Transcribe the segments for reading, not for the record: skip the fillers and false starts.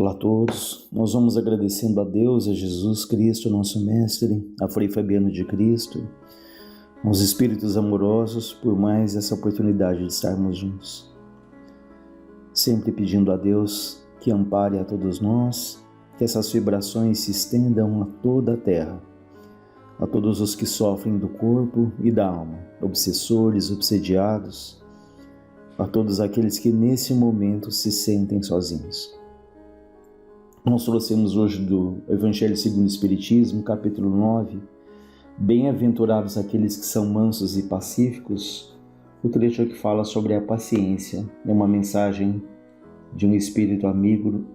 Olá a todos, nós vamos agradecendo a Deus, a Jesus Cristo, nosso Mestre, a Frei Fabiano de Cristo, aos Espíritos amorosos por mais essa oportunidade de estarmos juntos. Sempre pedindo a Deus que ampare a todos nós, que essas vibrações se estendam a toda a Terra, a todos os que sofrem do corpo e da alma, obsessores, obsediados, a todos aqueles que nesse momento se sentem sozinhos. Nós trouxemos hoje do Evangelho segundo o Espiritismo, capítulo 9, Bem-aventurados aqueles que são mansos e pacíficos, o trecho que fala sobre a paciência. É uma mensagem de um espírito amigo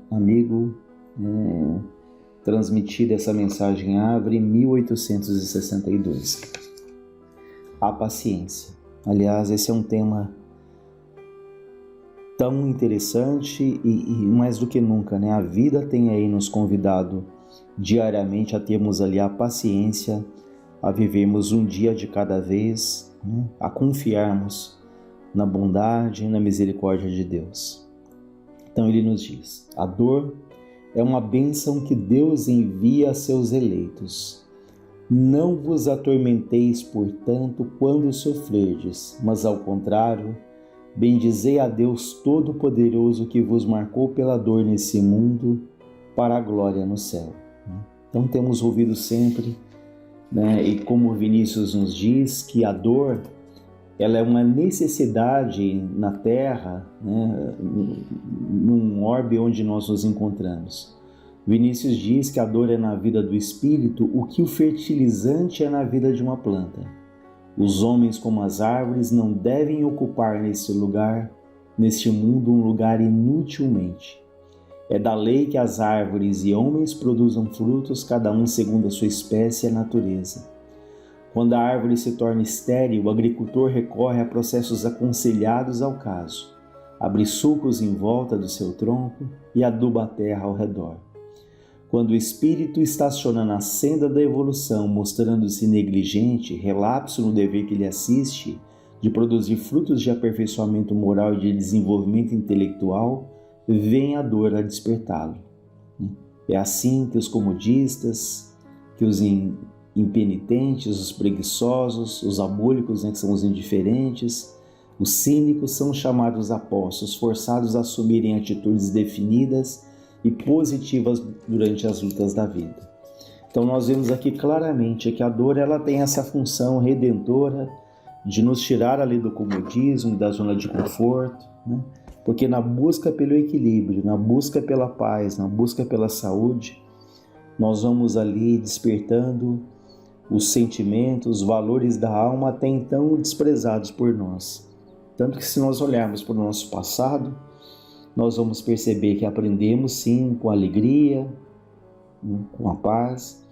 transmitida. Essa mensagem abre 1862. A paciência. Aliás, esse é um tema tão interessante e mais do que nunca, né? A vida tem aí nos convidado diariamente a termos ali a paciência, a vivermos um dia de cada vez, né? A confiarmos na bondade e na misericórdia de Deus. Então ele nos diz: a dor é uma bênção que Deus envia a seus eleitos. Não vos atormenteis, portanto, quando sofrerdes, mas ao contrário, bendizei a Deus Todo-Poderoso que vos marcou pela dor nesse mundo para a glória no céu. Então temos ouvido sempre, né, e como Vinícius nos diz, que a dor ela é uma necessidade na Terra, né, num orbe onde nós nos encontramos. Vinícius diz que a dor é na vida do espírito o que o fertilizante é na vida de uma planta. Os homens, como as árvores, não devem ocupar neste mundo, um lugar inutilmente. É da lei que as árvores e homens produzam frutos, cada um segundo a sua espécie e a natureza. Quando a árvore se torna estéril, o agricultor recorre a processos aconselhados ao caso. Abre sulcos em volta do seu tronco e aduba a terra ao redor. Quando o espírito estaciona na senda da evolução, mostrando-se negligente, relapso no dever que lhe assiste, de produzir frutos de aperfeiçoamento moral e de desenvolvimento intelectual, vem a dor a despertá-lo. É assim que os comodistas, que os impenitentes, os preguiçosos, os abólicos, que são os indiferentes, os cínicos são chamados apóstolos, forçados a assumirem atitudes definidas e positivas durante as lutas da vida. Então nós vemos aqui claramente que a dor ela tem essa função redentora de nos tirar ali do comodismo, da zona de conforto, né? Porque na busca pelo equilíbrio, na busca pela paz, na busca pela saúde, nós vamos ali despertando os sentimentos, os valores da alma até então desprezados por nós. Tanto que se nós olharmos para o nosso passado, nós vamos perceber que aprendemos sim com alegria, com a paz,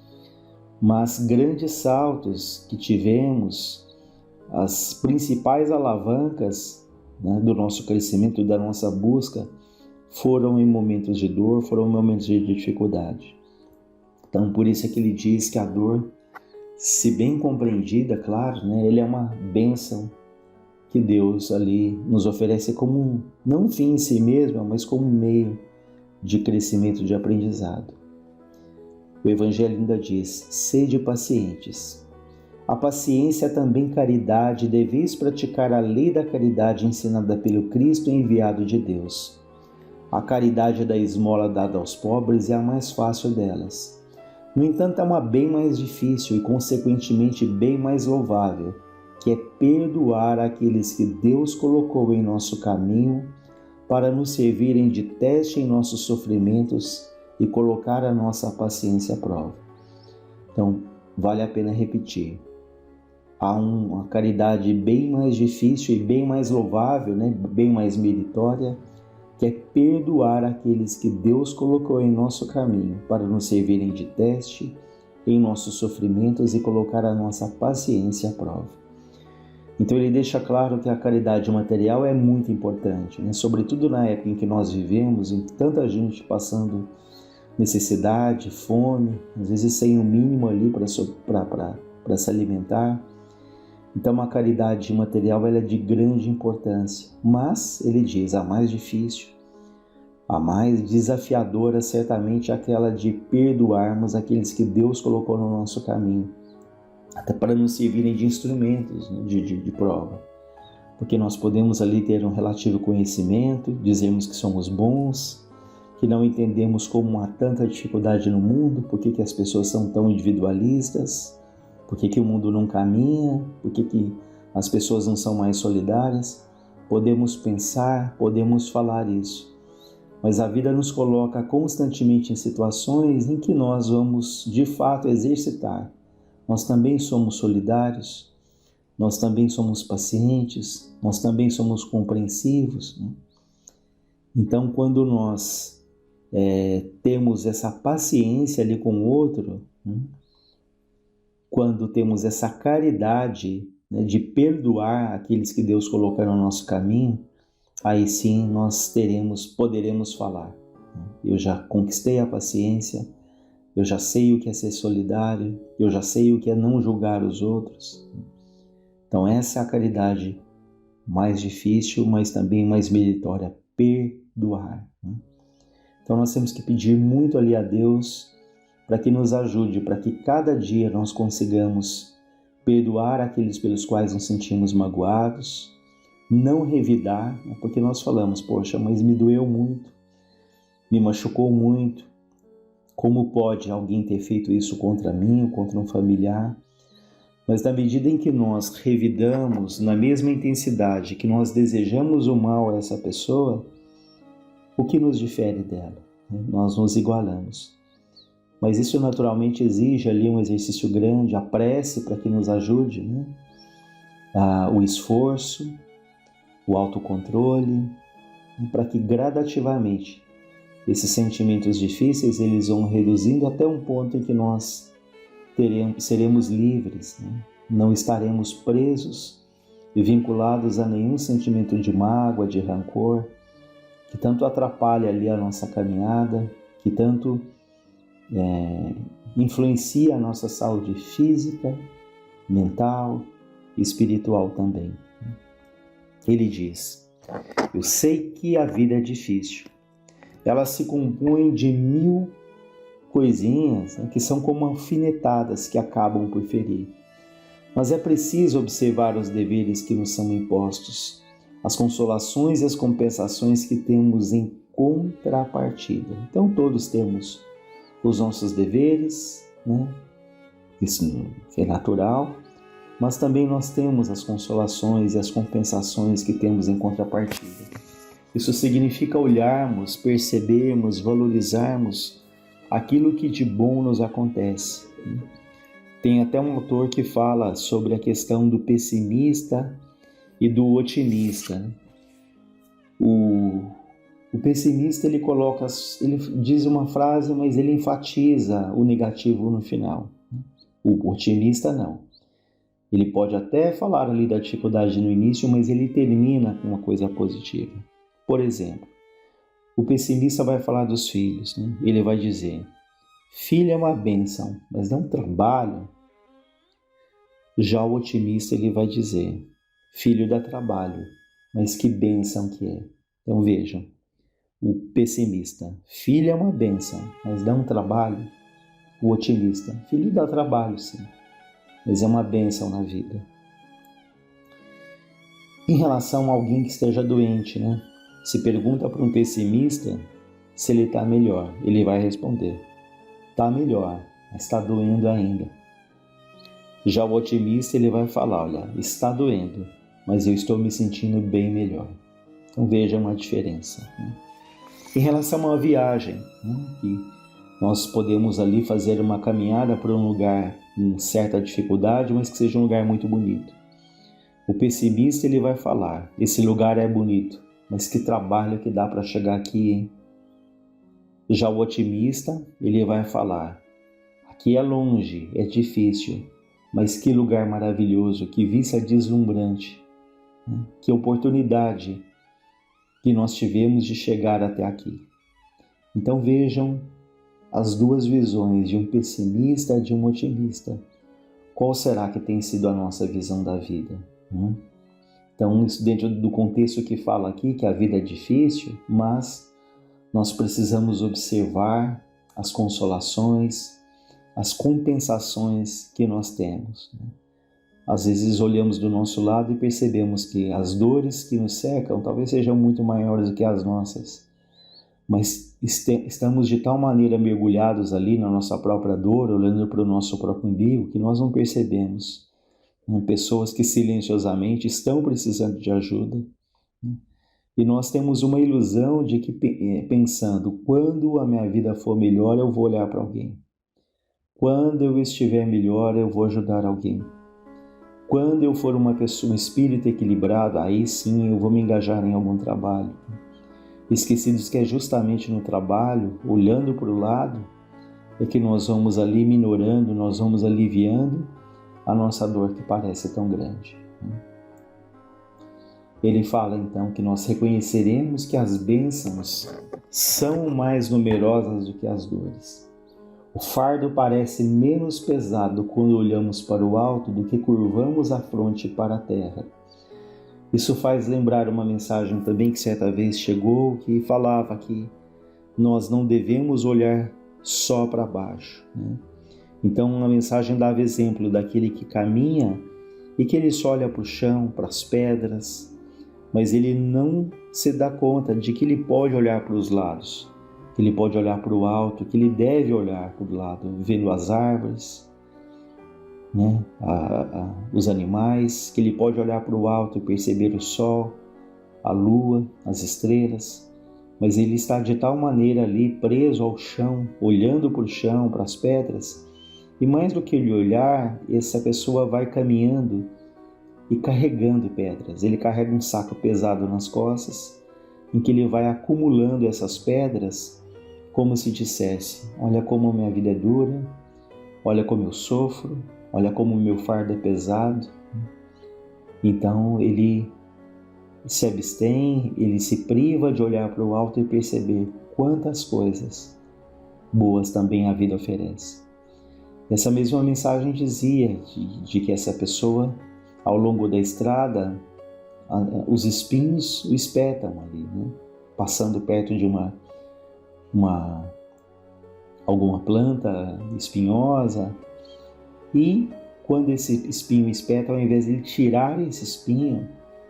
mas grandes saltos que tivemos, as principais alavancas, né, do nosso crescimento, da nossa busca, foram em momentos de dor, foram em momentos de dificuldade. Então por isso é que ele diz que a dor, se bem compreendida, claro, né, ele é uma bênção que Deus ali nos oferece como, não um fim em si mesmo, mas como um meio de crescimento, de aprendizado. O Evangelho ainda diz: sede pacientes. A paciência é também caridade, deveis praticar a lei da caridade ensinada pelo Cristo enviado de Deus. A caridade da esmola dada aos pobres é a mais fácil delas. No entanto, é uma bem mais difícil e, consequentemente, bem mais louvável, que é perdoar aqueles que Deus colocou em nosso caminho para nos servirem de teste em nossos sofrimentos e colocar a nossa paciência à prova. Então, vale a pena repetir. Há uma caridade bem mais difícil e bem mais louvável, né? Bem mais meritória, que é perdoar aqueles que Deus colocou em nosso caminho para nos servirem de teste em nossos sofrimentos e colocar a nossa paciência à prova. Então ele deixa claro que a caridade material é muito importante, né? Sobretudo na época em que nós vivemos, em tanta gente passando necessidade, fome, às vezes sem o mínimo ali para se alimentar. Então a caridade material ela é de grande importância, mas ele diz a mais difícil A mais desafiadora certamente é aquela de perdoarmos aqueles que Deus colocou no nosso caminho, até para nos servirem de instrumentos, né, de prova. Porque nós podemos ali ter um relativo conhecimento, dizermos que somos bons, que não entendemos como há tanta dificuldade no mundo, por que as pessoas são tão individualistas, por que o mundo não caminha, por que as pessoas não são mais solidárias. Podemos pensar, podemos falar isso. Mas a vida nos coloca constantemente em situações em que nós vamos, de fato, exercitar. Nós também somos solidários, nós também somos pacientes, nós também somos compreensivos, né? Então, quando nós temos essa paciência ali com o outro, né? Quando temos essa caridade, né, de perdoar aqueles que Deus colocou no nosso caminho, aí sim nós poderemos falar. Eu já conquistei a paciência, eu já sei o que é ser solidário, eu já sei o que é não julgar os outros. Então essa é a caridade mais difícil, mas também mais meritória, perdoar. Então nós temos que pedir muito ali a Deus para que nos ajude, para que cada dia nós consigamos perdoar aqueles pelos quais nos sentimos magoados, não revidar, porque nós falamos, poxa, mas me doeu muito, me machucou muito, como pode alguém ter feito isso contra mim ou contra um familiar? Mas na medida em que nós revidamos na mesma intensidade que nós desejamos o mal a essa pessoa, o que nos difere dela? Nós nos igualamos. Mas isso naturalmente exige ali um exercício grande, a prece para que nos ajude, né? O esforço, o autocontrole, para que gradativamente esses sentimentos difíceis eles vão reduzindo até um ponto em que nós seremos livres, né? Não estaremos presos e vinculados a nenhum sentimento de mágoa, de rancor, que tanto atrapalha ali a nossa caminhada, que tanto influencia a nossa saúde física, mental e espiritual também. Ele diz: eu sei que a vida é difícil. Ela se compõe de 1000 coisinhas, né, que são como alfinetadas que acabam por ferir. Mas é preciso observar os deveres que nos são impostos, as consolações e as compensações que temos em contrapartida. Então todos temos os nossos deveres, né? Isso é natural, mas também nós temos as consolações e as compensações que temos em contrapartida. Isso significa olharmos, percebermos, valorizarmos aquilo que de bom nos acontece. Tem até um autor que fala sobre a questão do pessimista e do otimista. O pessimista ele diz uma frase, mas ele enfatiza o negativo no final. O otimista não. Ele pode até falar ali da dificuldade no início, mas ele termina com uma coisa positiva. Por exemplo, o pessimista vai falar dos filhos, né? Ele vai dizer: filho é uma bênção, mas dá um trabalho. Já o otimista ele vai dizer: filho dá trabalho, mas que bênção que é. Então vejam, o pessimista: filho é uma bênção, mas dá um trabalho. O otimista: filho dá trabalho, sim, mas é uma bênção na vida. Em relação a alguém que esteja doente, né? Se pergunta para um pessimista se ele está melhor, ele vai responder: está melhor, mas está doendo ainda. Já o otimista ele vai falar: olha, está doendo, mas eu estou me sentindo bem melhor. Então veja uma diferença, né? Em relação a uma viagem, né? Que nós podemos ali fazer uma caminhada para um lugar com certa dificuldade, mas que seja um lugar muito bonito. O pessimista ele vai falar: esse lugar é bonito, mas que trabalho que dá para chegar aqui, hein? Já o otimista, ele vai falar: aqui é longe, é difícil, mas que lugar maravilhoso, que vista deslumbrante, né? Que oportunidade que nós tivemos de chegar até aqui. Então vejam as duas visões de um pessimista e de um otimista. Qual será que tem sido a nossa visão da vida, né? Então, isso dentro do contexto que fala aqui, que a vida é difícil, mas Nós precisamos observar as consolações, as compensações que nós temos. Às vezes olhamos do nosso lado e percebemos que as dores que nos cercam talvez sejam muito maiores do que as nossas. Mas estamos de tal maneira mergulhados ali na nossa própria dor, olhando para o nosso próprio umbigo, que nós não percebemos. Pessoas que silenciosamente estão precisando de ajuda. E nós temos uma ilusão de que pensando, quando a minha vida for melhor, eu vou olhar para alguém. Quando eu estiver melhor, eu vou ajudar alguém. Quando eu for uma pessoa, um espírito equilibrado, aí sim eu vou me engajar em algum trabalho. Esquecidos que é justamente no trabalho, olhando para o lado, é que nós vamos ali minorando, nós vamos aliviando a nossa dor que parece tão grande. Ele fala então que nós reconheceremos que as bênçãos são mais numerosas do que as dores. O fardo parece menos pesado quando olhamos para o alto do que curvamos a fronte para a terra. Isso faz lembrar uma mensagem também que certa vez chegou, que falava que nós não devemos olhar só para baixo. Então a mensagem dava exemplo daquele que caminha e que ele só olha para o chão, para as pedras, mas ele não se dá conta de que ele pode olhar para os lados, que ele pode olhar para o alto, que ele deve olhar para o lado, vendo as árvores, os animais, que ele pode olhar para o alto e perceber o sol, a lua, as estrelas, mas ele está de tal maneira ali preso ao chão, olhando para o chão, para as pedras, e mais do que ele olhar, essa pessoa vai caminhando e carregando pedras. Ele carrega um saco pesado nas costas, em que ele vai acumulando essas pedras, como se dissesse: olha como a minha vida é dura, olha como eu sofro, olha como o meu fardo é pesado. Então ele se abstém, ele se priva de olhar para o alto e perceber quantas coisas boas também a vida oferece. Essa mesma mensagem dizia de que essa pessoa, ao longo da estrada, os espinhos o espetam ali, passando perto de alguma planta espinhosa, e quando esse espinho espeta, ao invés de ele tirar esse espinho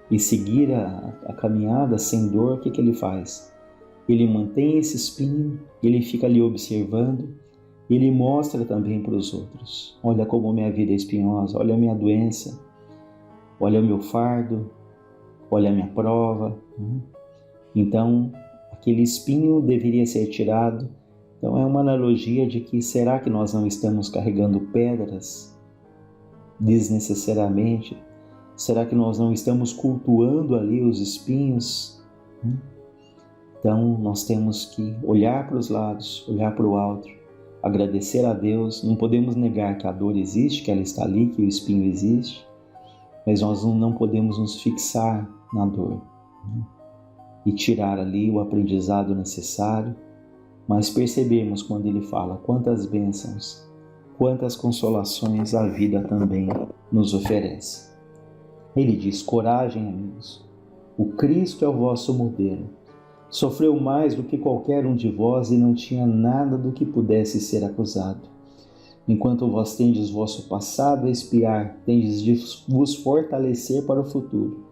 e seguir a caminhada sem dor, o que ele faz? Ele mantém esse espinho, ele fica ali observando, ele mostra também para os outros: olha como minha vida é espinhosa, olha a minha doença, olha o meu fardo, olha a minha prova. Então, aquele espinho deveria ser tirado. Então, é uma analogia de que será que nós não estamos carregando pedras desnecessariamente? Será que nós não estamos cultuando ali os espinhos? Então, nós temos que olhar para os lados, olhar para o alto, agradecer a Deus. Não podemos negar que a dor existe, que ela está ali, que o espinho existe, mas nós não podemos nos fixar na dor e tirar ali o aprendizado necessário, mas percebemos quando ele fala quantas bênçãos, quantas consolações a vida também nos oferece. Ele diz: coragem, amigos, o Cristo é o vosso modelo. Sofreu mais do que qualquer um de vós e não tinha nada do que pudesse ser acusado. Enquanto vós tendes vosso passado a expiar, tendes de vos fortalecer para o futuro.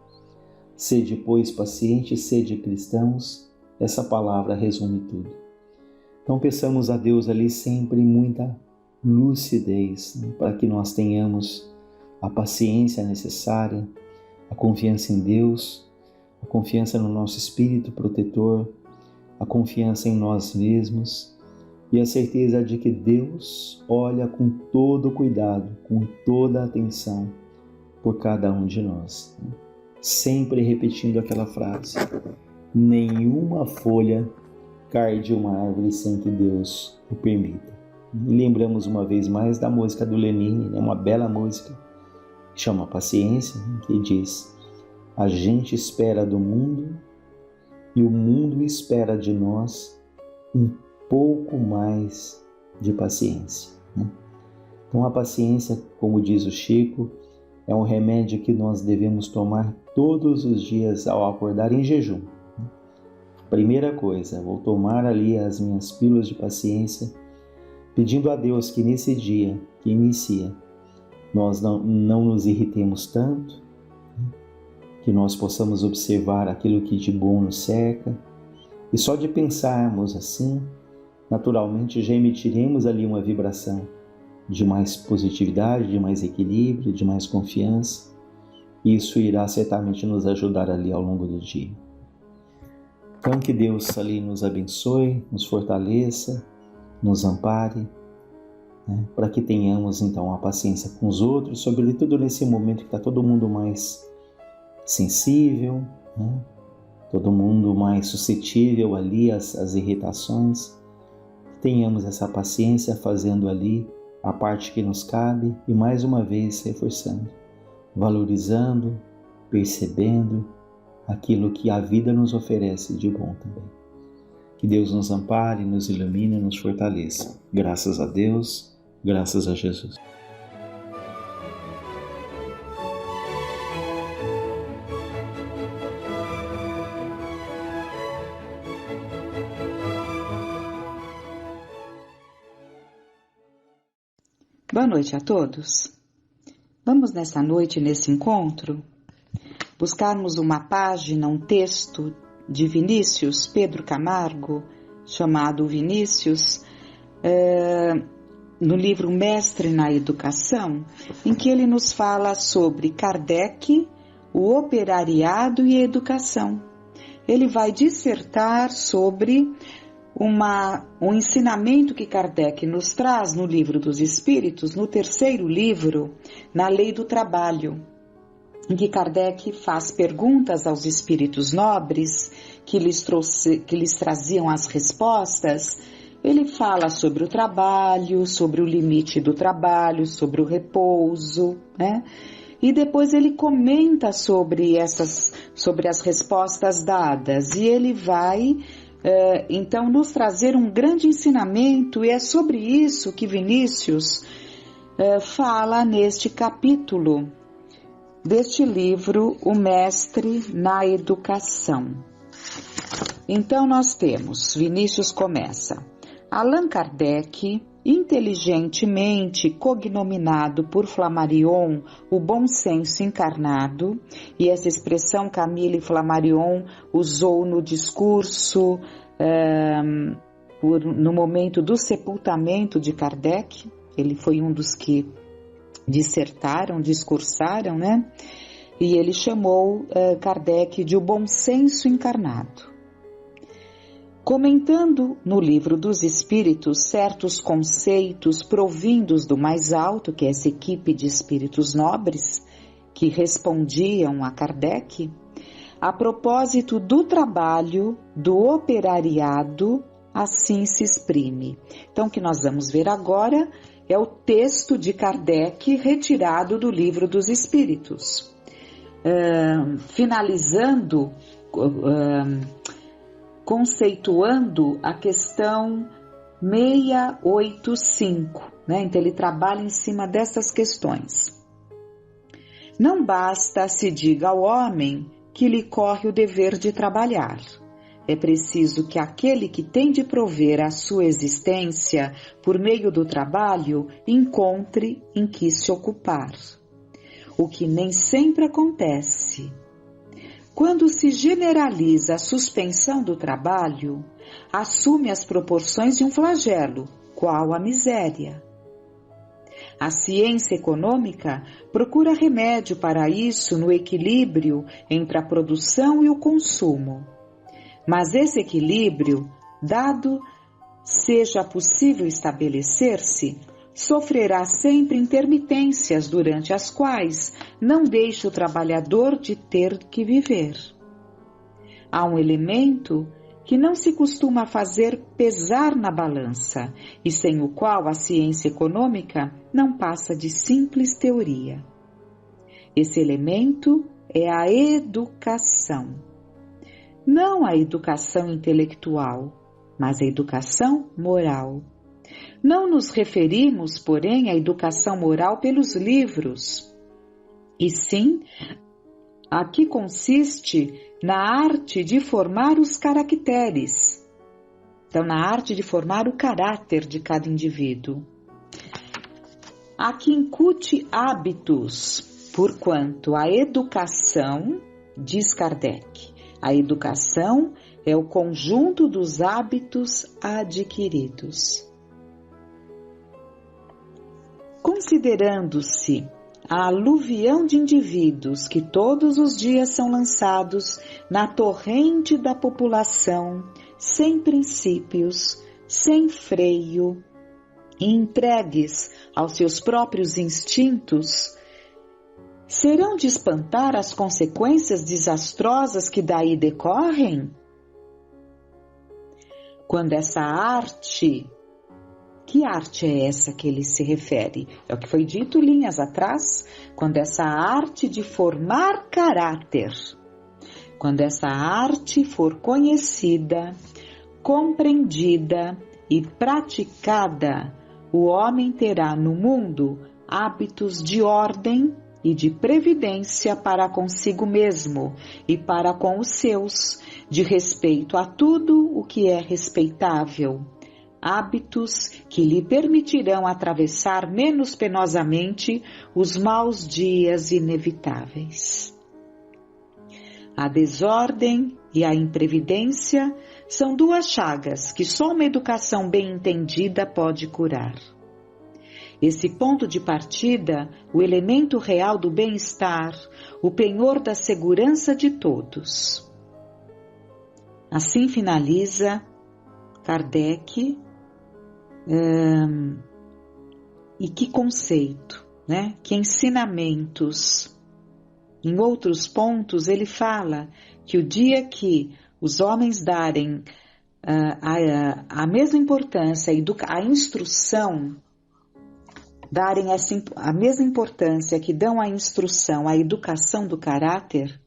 Sede, pois, pacientes, sede cristãos. Essa palavra resume tudo. Então peçamos a Deus ali sempre muita lucidez, para que nós tenhamos a paciência necessária, a confiança em Deus, a confiança no nosso Espírito protetor, a confiança em nós mesmos e a certeza de que Deus olha com todo cuidado, com toda atenção por cada um de nós. Sempre repetindo aquela frase: nenhuma folha cai de uma árvore sem que Deus o permita. E lembramos uma vez mais da música do Lenine, uma bela música, que chama Paciência, que diz: a gente espera do mundo e o mundo espera de nós um pouco mais de paciência. Então a paciência, como diz o Chico, é um remédio que nós devemos tomar todos os dias ao acordar em jejum. Primeira coisa, vou tomar ali as minhas pílulas de paciência, pedindo a Deus que nesse dia que inicia, nós não nos irritemos tanto, que nós possamos observar aquilo que de bom nos cerca, e só de pensarmos assim, naturalmente já emitiremos ali uma vibração de mais positividade, de mais equilíbrio, de mais confiança. Isso irá certamente nos ajudar ali ao longo do dia. Então que Deus ali nos abençoe, nos fortaleça, nos ampare, para que tenhamos então a paciência com os outros, sobretudo nesse momento que está todo mundo mais sensível, todo mundo mais suscetível ali às irritações. Tenhamos essa paciência fazendo ali a parte que nos cabe e mais uma vez reforçando, valorizando, percebendo aquilo que a vida nos oferece de bom também. Que Deus nos ampare, nos ilumine e nos fortaleça. Graças a Deus, graças a Jesus. Boa noite a todos. Vamos nessa noite, nesse encontro, buscarmos uma página, um texto de Vinícius Pedro Camargo, chamado Vinícius, no livro Mestre na Educação, em que ele nos fala sobre Kardec, o operariado e a educação. Ele vai dissertar sobre um ensinamento que Kardec nos traz no Livro dos Espíritos, no terceiro livro, na Lei do Trabalho, em que Kardec faz perguntas aos espíritos nobres que lhes traziam as respostas. Ele fala sobre o trabalho, sobre o limite do trabalho, sobre o repouso, E depois ele comenta sobre as respostas dadas, e ele vai então nos trazer um grande ensinamento, e é sobre isso que Vinícius fala neste capítulo deste livro, O Mestre na Educação. Então nós temos, Vinícius começa: Allan Kardec, inteligentemente cognominado por Flammarion o bom senso encarnado, e essa expressão Camille Flammarion usou no discurso no momento do sepultamento de Kardec. Ele foi um dos que discursaram, E ele chamou Kardec de o bom senso encarnado. Comentando no Livro dos Espíritos certos conceitos provindos do mais alto, que é essa equipe de espíritos nobres, que respondiam a Kardec, a propósito do trabalho, do operariado, assim se exprime. Então, o que nós vamos ver agora é o texto de Kardec retirado do Livro dos Espíritos. Finalizando, conceituando a questão 685, Então ele trabalha em cima dessas questões. Não basta se diga ao homem que lhe corre o dever de trabalhar. É preciso que aquele que tem de prover a sua existência por meio do trabalho encontre em que se ocupar. O que nem sempre acontece. Quando se generaliza a suspensão do trabalho, assume as proporções de um flagelo, qual a miséria. A ciência econômica procura remédio para isso no equilíbrio entre a produção e o consumo. Mas esse equilíbrio, dado seja possível estabelecer-se, sofrerá sempre intermitências durante as quais não deixa o trabalhador de ter que viver. Há um elemento que não se costuma fazer pesar na balança e sem o qual a ciência econômica não passa de simples teoria. Esse elemento é a educação. Não a educação intelectual, mas a educação moral. Não nos referimos, porém, à educação moral pelos livros, e sim a que consiste na arte de formar os caracteres. Então, na arte de formar o caráter de cada indivíduo. A que incute hábitos, porquanto a educação, diz Kardec, a educação é o conjunto dos hábitos adquiridos. Considerando-se a aluvião de indivíduos que todos os dias são lançados na torrente da população, sem princípios, sem freio, e entregues aos seus próprios instintos, serão de espantar as consequências desastrosas que daí decorrem? Quando essa arte, que arte é essa que ele se refere? É o que foi dito linhas atrás, quando essa arte de formar caráter, quando essa arte for conhecida, compreendida e praticada, o homem terá no mundo hábitos de ordem e de previdência para consigo mesmo e para com os seus, de respeito a tudo o que é respeitável. Hábitos que lhe permitirão atravessar menos penosamente os maus dias inevitáveis. A desordem e a imprevidência são duas chagas que só uma educação bem entendida pode curar. Esse ponto de partida, o elemento real do bem-estar, o penhor da segurança de todos. Assim finaliza Kardec, e que conceito, né? Que ensinamentos. Em outros pontos ele fala que o dia que os homens darem a mesma importância à instrução, darem a mesma importância que dão à instrução, à educação do caráter,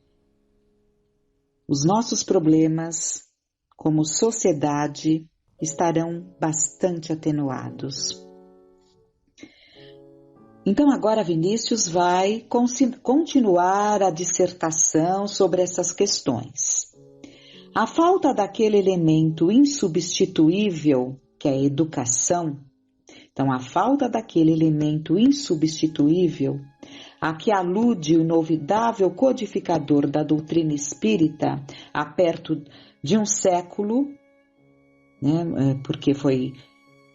os nossos problemas como sociedade estarão bastante atenuados. Então agora Vinícius vai continuar a dissertação sobre essas questões. A falta daquele elemento insubstituível, que é a educação, então a falta daquele elemento insubstituível, a que alude o inovidável codificador da doutrina espírita há perto de um século, né, porque foi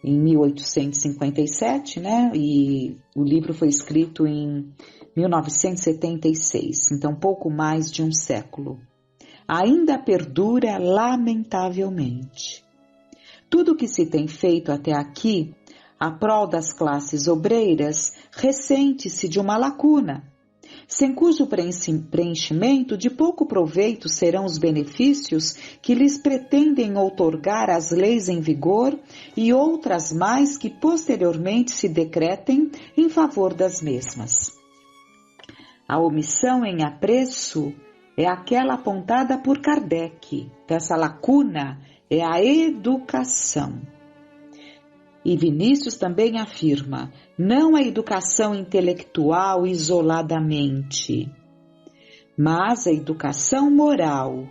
em 1857, né, e o livro foi escrito em 1976, então pouco mais de um século. Ainda perdura lamentavelmente. Tudo o que se tem feito até aqui, a prol das classes obreiras, ressente-se de uma lacuna, sem cujo preenchimento de pouco proveito serão os benefícios que lhes pretendem outorgar as leis em vigor e outras mais que posteriormente se decretem em favor das mesmas. A omissão em apreço é aquela apontada por Kardec. Essa lacuna é a educação. E Vinícius também afirma, não a educação intelectual isoladamente, mas a educação moral.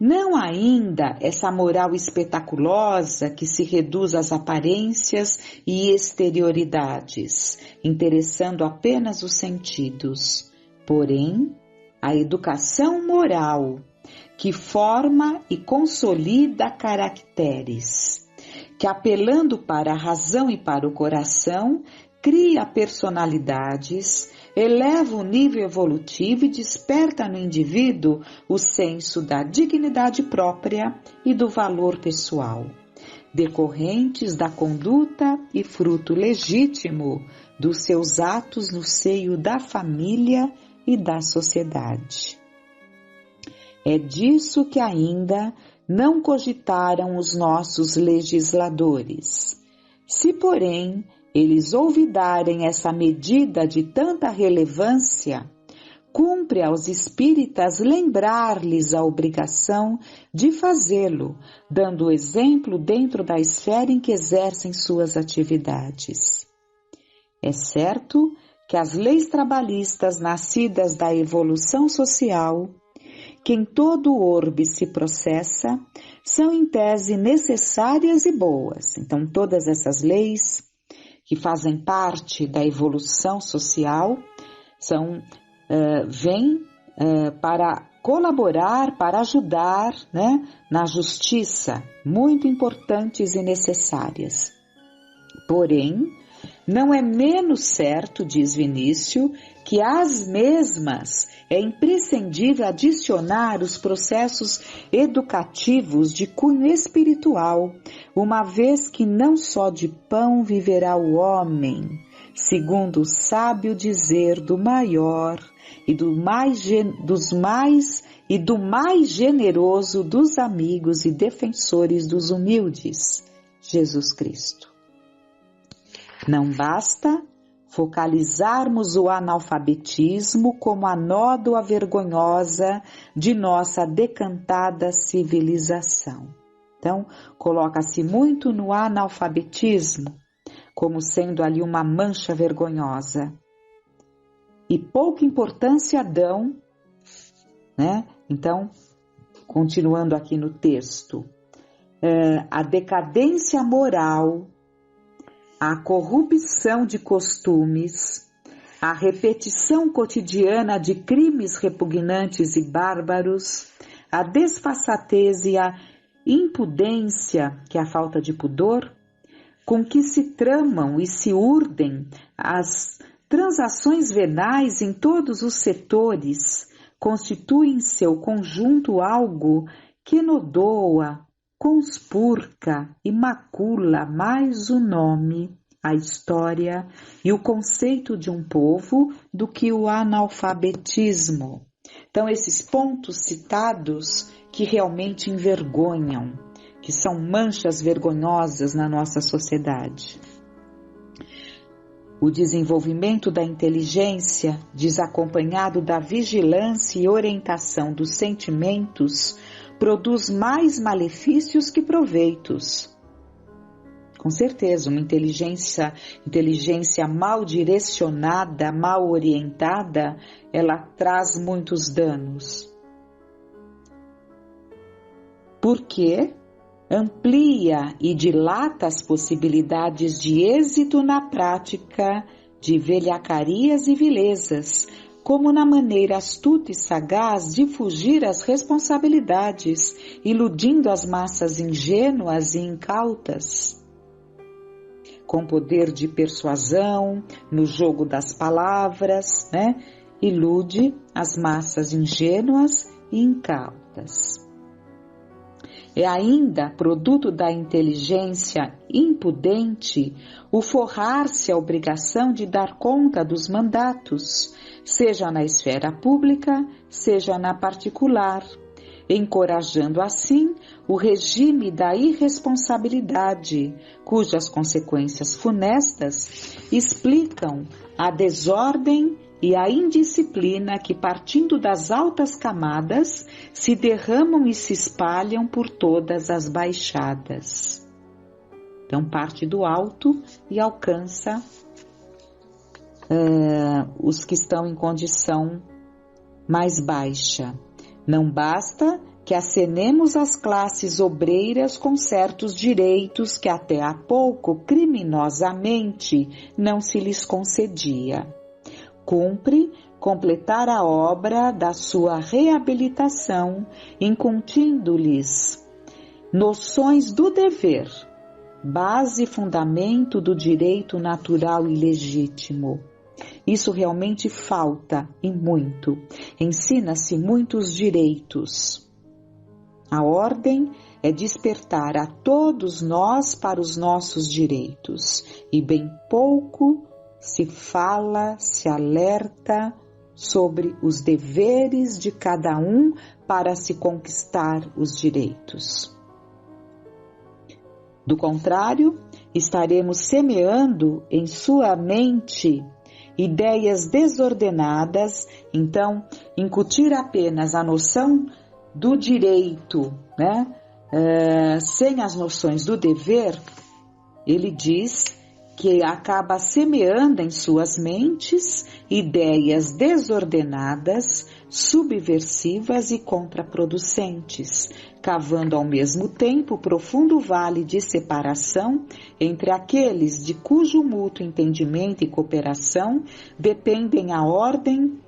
Não ainda essa moral espetaculosa que se reduz às aparências e exterioridades, interessando apenas os sentidos. Porém, a educação moral, que forma e consolida caracteres, que apelando para a razão e para o coração, cria personalidades, eleva o nível evolutivo e desperta no indivíduo o senso da dignidade própria e do valor pessoal, decorrentes da conduta e fruto legítimo dos seus atos no seio da família e da sociedade. É disso que ainda não cogitaram os nossos legisladores. Se, porém, eles olvidarem essa medida de tanta relevância, cumpre aos espíritas lembrar-lhes a obrigação de fazê-lo, dando exemplo dentro da esfera em que exercem suas atividades. É certo que as leis trabalhistas nascidas da evolução social, que em todo o orbe se processa, são em tese necessárias e boas. Então, todas essas leis que fazem parte da evolução social vêm para colaborar, para ajudar, né, na justiça, muito importantes e necessárias. Porém, não é menos certo, diz Vinícius, que às mesmas é imprescindível adicionar os processos educativos de cunho espiritual, uma vez que não só de pão viverá o homem, segundo o sábio dizer do maior e do mais generoso dos amigos e defensores dos humildes, Jesus Cristo. Não basta focalizarmos o analfabetismo como a nódoa vergonhosa de nossa decantada civilização. Então, coloca-se muito no analfabetismo como sendo ali uma mancha vergonhosa. E pouca importância dão, né? Então, continuando aqui no texto, a decadência moral, a corrupção de costumes, a repetição cotidiana de crimes repugnantes e bárbaros, a desfaçatez e a impudência, que é a falta de pudor, com que se tramam e se urdem as transações venais em todos os setores, constituem em seu conjunto algo que enodoa, conspurca e macula mais o nome, a história e o conceito de um povo do que o analfabetismo. Então, esses pontos citados que realmente envergonham, que são manchas vergonhosas na nossa sociedade. O desenvolvimento da inteligência, desacompanhado da vigilância e orientação dos sentimentos, produz mais malefícios que proveitos. Com certeza, uma inteligência mal direcionada, mal orientada, ela traz muitos danos. Porque amplia e dilata as possibilidades de êxito na prática de velhacarias e vilezas, como na maneira astuta e sagaz de fugir às responsabilidades, iludindo as massas ingênuas e incautas. Com poder de persuasão, no jogo das palavras, né? Ilude as massas ingênuas e incautas. É ainda produto da inteligência impudente o forrar-se a obrigação de dar conta dos mandatos, seja na esfera pública, seja na particular, encorajando assim o regime da irresponsabilidade, cujas consequências funestas explicam a desordem e a indisciplina que, partindo das altas camadas, se derramam e se espalham por todas as baixadas. Então, parte do alto e alcança os que estão em condição mais baixa. Não basta que acenemos as classes obreiras com certos direitos que até há pouco, criminosamente, não se lhes concedia. Cumpre completar a obra da sua reabilitação, incutindo-lhes noções do dever, base e fundamento do direito natural e legítimo. Isso realmente falta e muito. Ensina-se muitos direitos. A ordem é despertar a todos nós para os nossos direitos, e bem pouco se fala, se alerta sobre os deveres de cada um para se conquistar os direitos. Do contrário, estaremos semeando em sua mente ideias desordenadas. Então, incutir apenas a noção do direito, né, sem as noções do dever, ele diz que acaba semeando em suas mentes ideias desordenadas, subversivas e contraproducentes, cavando ao mesmo tempo profundo vale de separação entre aqueles de cujo mútuo entendimento e cooperação dependem a ordem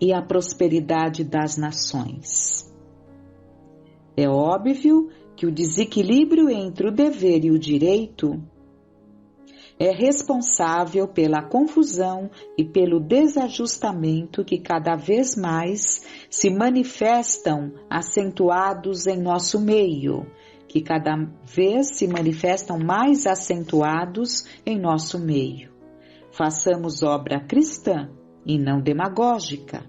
e a prosperidade das nações. É óbvio que o desequilíbrio entre o dever e o direito é responsável pela confusão e pelo desajustamento que cada vez mais se manifestam acentuados em nosso meio, que cada vez se manifestam mais acentuados em nosso meio. Façamos obra cristã e não demagógica,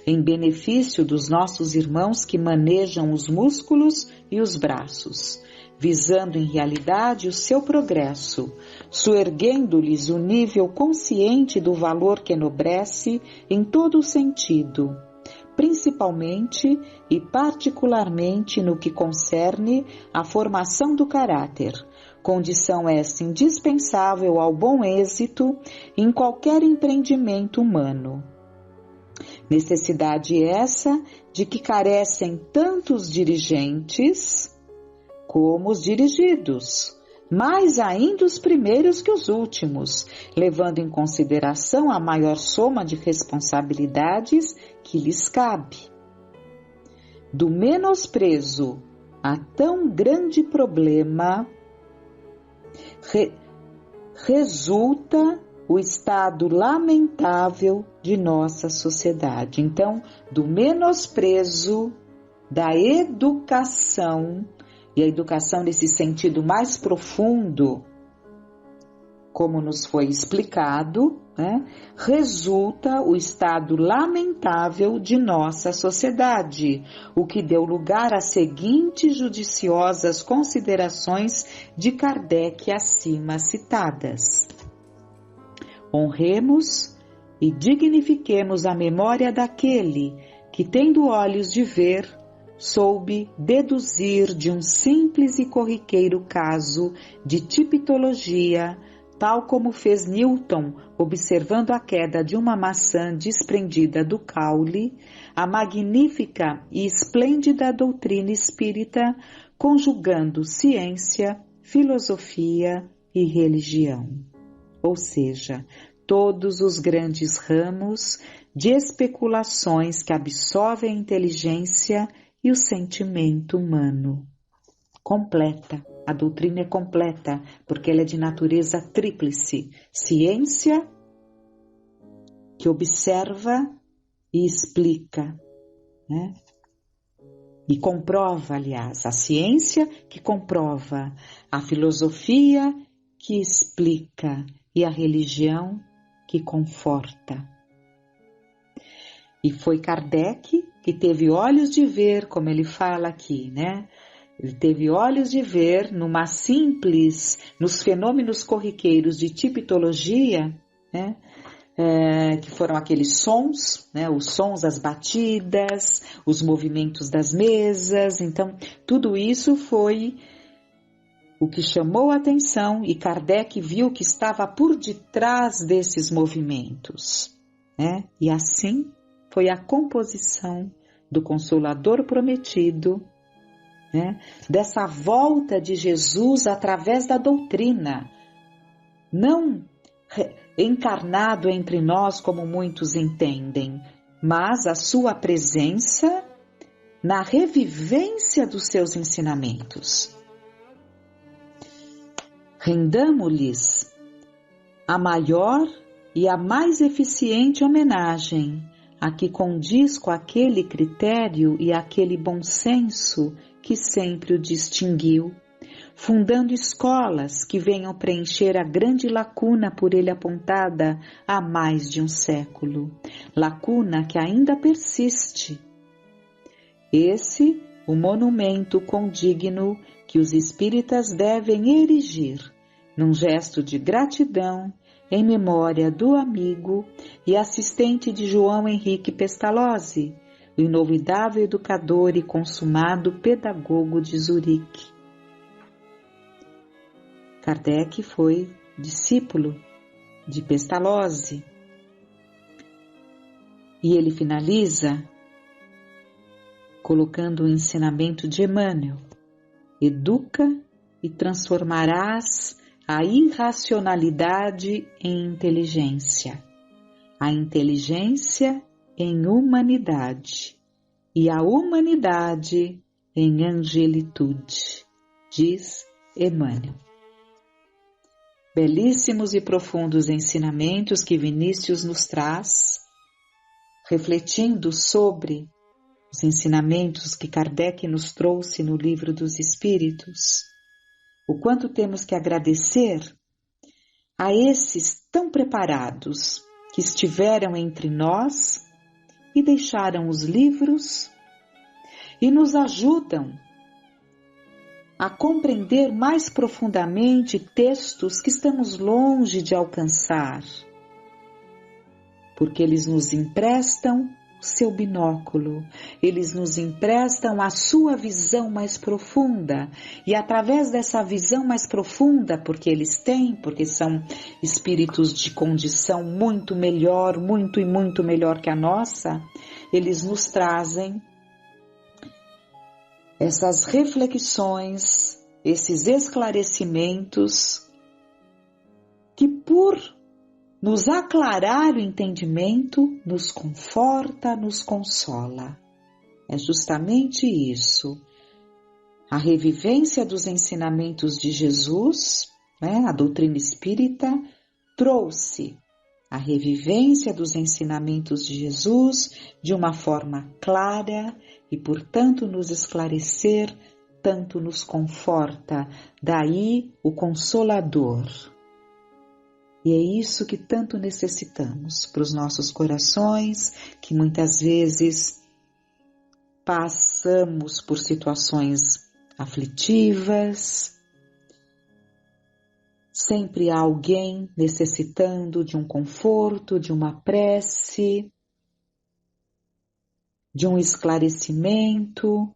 em benefício dos nossos irmãos que manejam os músculos e os braços, visando em realidade o seu progresso, soerguendo-lhes o nível consciente do valor que enobrece em todo o sentido, principalmente e particularmente no que concerne à formação do caráter, condição esta indispensável ao bom êxito em qualquer empreendimento humano. Necessidade essa de que carecem tanto os dirigentes como os dirigidos, mais ainda os primeiros que os últimos, levando em consideração a maior soma de responsabilidades que lhes cabe. Do menosprezo a tão grande problema resulta o estado lamentável de nossa sociedade. Então, do menosprezo da educação, e a educação nesse sentido mais profundo, como nos foi explicado, resulta o estado lamentável de nossa sociedade, o que deu lugar às seguintes judiciosas considerações de Kardec acima citadas. Honremos e dignifiquemos a memória daquele que, tendo olhos de ver, soube deduzir de um simples e corriqueiro caso de tipitologia, tal como fez Newton, observando a queda de uma maçã desprendida do caule, a magnífica e esplêndida doutrina espírita, conjugando ciência, filosofia e religião. Ou seja, todos os grandes ramos de especulações que absorvem a inteligência e o sentimento humano. Completa, a doutrina é completa, porque ela é de natureza tríplice: ciência, que observa e explica, e comprova, aliás, a ciência que comprova, a filosofia que explica e a religião que conforta. E foi Kardec que teve olhos de ver, como ele fala aqui, Ele teve olhos de ver nos fenômenos corriqueiros de tipitologia, que foram aqueles sons, os sons das batidas, os movimentos das mesas. Então, tudo isso foi o que chamou a atenção, e Kardec viu que estava por detrás desses movimentos. E assim foi a composição do Consolador Prometido, dessa volta de Jesus através da doutrina, não encarnado entre nós como muitos entendem, mas a sua presença na revivência dos seus ensinamentos. Rendamo-lhes a maior e a mais eficiente homenagem, a que condiz com aquele critério e aquele bom senso que sempre o distinguiu, fundando escolas que venham preencher a grande lacuna por ele apontada há mais de um século, lacuna que ainda persiste. Esse, o monumento condigno que os espíritas devem erigir, num gesto de gratidão, em memória do amigo e assistente de João Henrique Pestalozzi, o inovidável educador e consumado pedagogo de Zurique. Kardec foi discípulo de Pestalozzi. E ele finaliza colocando o ensinamento de Emmanuel: educa e transformarás a irracionalidade em inteligência, a inteligência em humanidade e a humanidade em angelitude, diz Emmanuel. Belíssimos e profundos ensinamentos que Vinícius nos traz, refletindo sobre os ensinamentos que Kardec nos trouxe no Livro dos Espíritos. O quanto temos que agradecer a esses tão preparados que estiveram entre nós e deixaram os livros e nos ajudam a compreender mais profundamente textos que estamos longe de alcançar, porque eles nos emprestam o seu binóculo, eles nos emprestam a sua visão mais profunda, e através dessa visão mais profunda, porque são espíritos de condição muito melhor, muito e muito melhor que a nossa, eles nos trazem essas reflexões, esses esclarecimentos que, por nos aclarar o entendimento, nos conforta, nos consola. É justamente isso. A revivência dos ensinamentos de Jesus, a doutrina espírita, trouxe a revivência dos ensinamentos de Jesus de uma forma clara e, portanto, nos esclarecer, tanto nos conforta. Daí o Consolador. E é isso que tanto necessitamos para os nossos corações, que muitas vezes passamos por situações aflitivas. Sempre há alguém necessitando de um conforto, de uma prece, de um esclarecimento,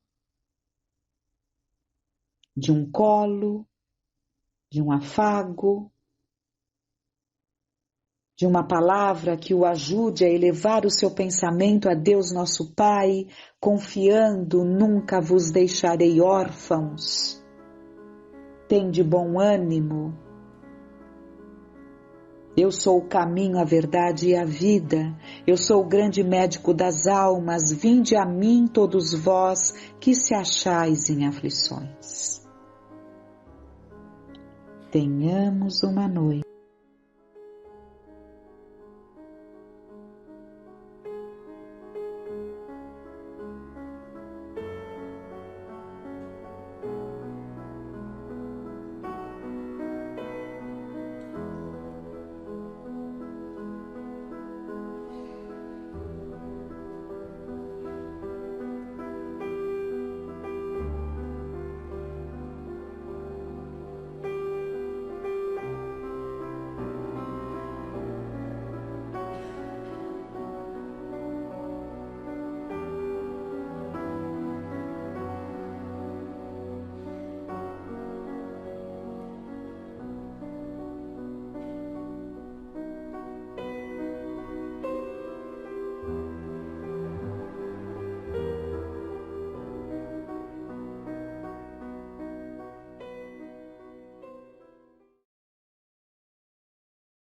de um colo, de um afago, de uma palavra que o ajude a elevar o seu pensamento a Deus nosso Pai, confiando: nunca vos deixarei órfãos. Tende bom ânimo. Eu sou o caminho, a verdade e a vida. Eu sou o grande médico das almas. Vinde a mim todos vós que se achais em aflições. Tenhamos uma noite